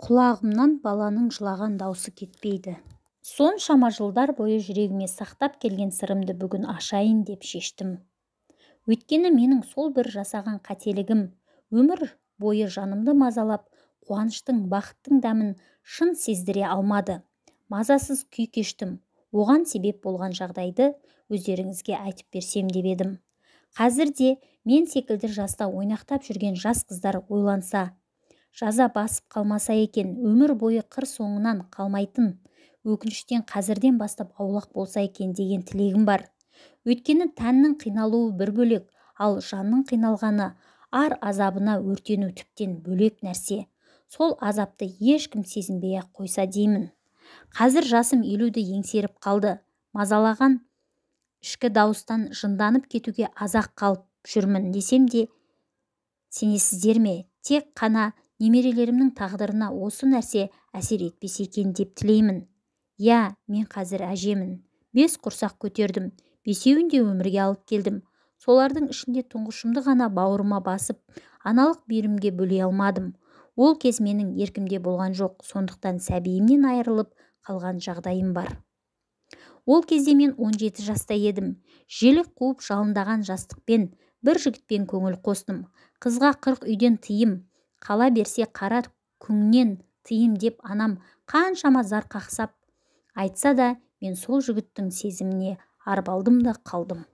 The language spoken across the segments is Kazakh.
Құлағымнан баланың жылаған даусы кетпейді. Соншама жылдар бойы жүрегіме сақтап келген сырымды бүгін ашайын деп шештім. Өйткені менің сол бір жасаған қателігім өмір бойы жанымды мазалап, қуаныштың, бақыттың дәмін шын сездіре алмады. Мазасыз күй кештім. Оған себеп болған жағдайды өздеріңізге айтып берсем деп едім. Қазір де мен секілді жаста ойнақтап жүрген жас қыздар ойланса, жаза басып қалмаса екен, өмір бойы қыр соңынан қалмайтын, өкініштен қазірден бастап аулақ болса екен деген тілегім бар. Өйткені тәннің қиналуы бір бөлек, ал жанның қиналғаны, ар азабына өртену тіптен бөлек нәрсе. Сол азапты ешкім сезінбей-ақ қойса деймін. Қазір жасым 50-ді еңсеріп қалды. Мазалаған ішкі дауыстан жынданып кетуге азақ қалып жүрмін десем де сенесіздер ме? Тек қана немерелерімнің тағдырына осы нәрсе әсер етпесе екен деп тілеймін. Я, мен қазір әжемін. 5 құрсақ көтердім. 5-еуін де өмірге алып келдім. Солардың ішінде тұңғышымды ғана бауырыма басып, аналық бейірімге бөле алмадым. Ол кез менің еркімде болған жоқ, сондықтан сәбиімнен айырылып қалған жағдайым бар. Ол кезде мен 17 жаста едім. Желік қуып жалындаған жастықпен бір жігітпен көңіл қостым. Қызға 40 үйден тыйым, қала берсе қара күңнен тыйым деп анам қаншама зар қақсап айтса да, мен сол жігіттің сезіміне арбалдым да қалдым.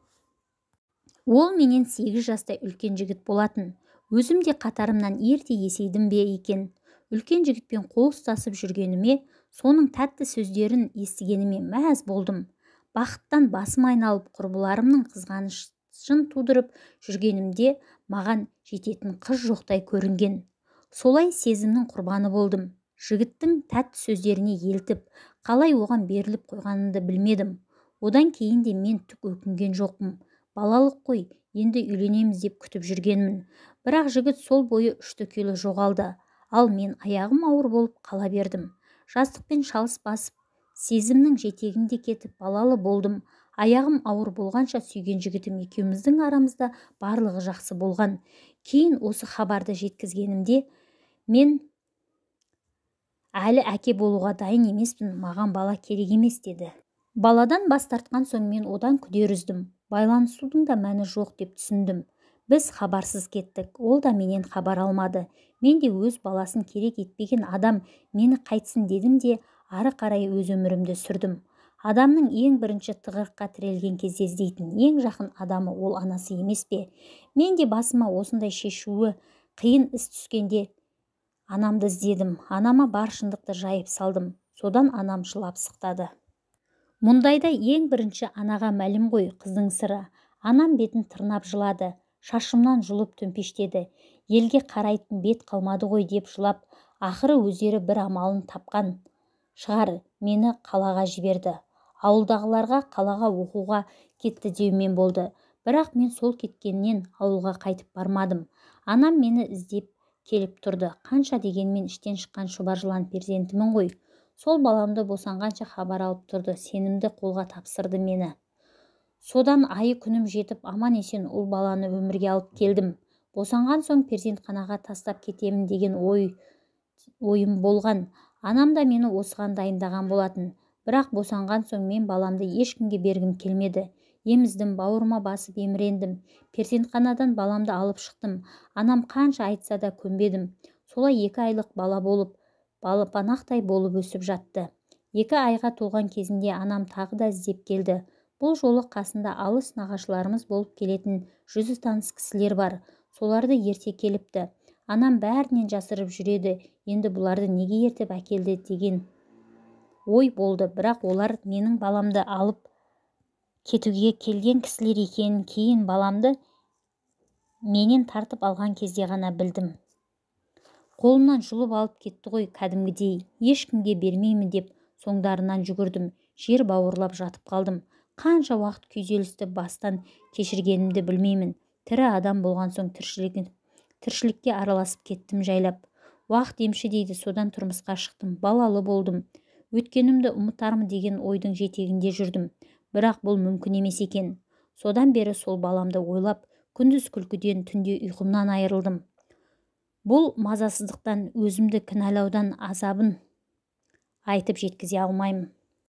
Ол менен 8 жаста үлкен жігіт болатын. Өзім де қатарымнан ерте есейдім бе екен. Үлкен жігітпен қол ұстасып жүргеніме, соның тәтті сөздерін естігеніме мәз болдым. Бақыттан басым айналып, құрбыларымның қызғанышын тудырып жүргенімде маған жететін қыз жоқтай көрінген. Солай сезімнің құрбаны болдым. Жігіттің тәтті сөздеріне елтіп, қалай оған беріліп қойғанымды білмедім. Одан кейін де мен түк өкінген жоқпын. Балалық қой, енді үйленеміз деп күтіп жүргенмін. Бірақ жігіт сол бойы үшті-күйлі жоғалды. Ал мен аяғым ауыр болып қала бердім. Жастықпен шалыс басып, сезімнің жетегінде кетіп балалы болдым. Аяғым ауыр болғанша сүйген жігітім екеуміздің арамызда барлығы жақсы болған. Кейін осы хабарды жеткізгенімде, мен әлі әке болуға дайын емеспін, маған бала керек емес деді. Баладан бас тартқан соң мен одан күдер үздім. Байланысудың да мәні жоқ деп түсіндім. Біз хабарсыз кеттік, ол да менен хабар алмады. Мен де өз баласын керек етпеген адам мені қайтсын дедім де, ары қарай өз өмірімді сүрдім. Адамның ең бірінші тығырыққа тірелген кезде іздейтін ең жақын адамы ол анасы емес пе? Мен де басыма осындай шешуі қиын іс түскенде анамды іздедім. Анама бар шындықты жайып салдым. Содан анам жылап сықтады. Мұндайда ең бірінші анаға мәлім ғой қыздың сыры. Анам бетін тырнап жылады. Шашымнан жұлып төмпештеді. Елге қарайтын бет қалмады ғой деп жылап, ақыры өздері бір амалын тапқан шығар, мені қалаға жіберді. Ауылдағыларға қалаға оқуға кетті деумен болды. Бірақ мен сол кеткеннен ауылға қайтып бармадым. Анам мені іздеп келіп тұрды. Қанша дегенмен іштен шыққан шұбар жылан перзентімін ғой. Сол баламды босанғанша хабар алып тұрды. Сенімді қолға тапсырды мені. Содан айы күнім жетіп, аман есен ұл баланы өмірге алып келдім. Босанған соң перзентханаға тастап кетемін деген ойым болған. Анам да мені осыған дайындаған болатын. Бірақ босанған соң мен баламды ешкімге бергім келмеді. Еміздім, бауырыма басып емірендім. Перзентханадан баламды алып шықтым. Анам қанша айтса да көнбедім. Солай 2 айлық бала болып, балапанақтай болып өсіп жатты. 2 айға толған кезінде анам тағы да іздеп келді. Бұл жолы қасында алыс нағашыларымыз болып келетін 100 таныс кісілер бар. Соларды ерте келіпті. Анам бәрінен жасырып жүреді. Енді бұларды неге ертіп әкелді деген ой болды. Бірақ олар менің баламды алып кетуге келген кісілер екенін кейін баламды менен тартып алған кезде ғана білдім. Қолымнан жұлып алып кетті ғой кәдімгідей. Ешкімге бермеймін деп соңдарынан жүгірдім. Жер бауырлап жатып қалдым. Қанша уақыт күйзелісті бастан кешіргенімді білмеймін. Тірі адам болған соң тіршілікке араласып кеттім жайлап. Уақыт емші дейді, содан тұрмысқа шықтым. Балалы болдым. Өткенімді ұмытармын деген ойдың жетегінде жүрдім. Бірақ бұл мүмкін емес екен. Содан бері сол баламды ойлап, күндіз күлкіден, түнде ұйқымнан айырылдым. бұл мазасыздықтан, өзімді кінәлаудан азабын айтып жеткізе алмаймын.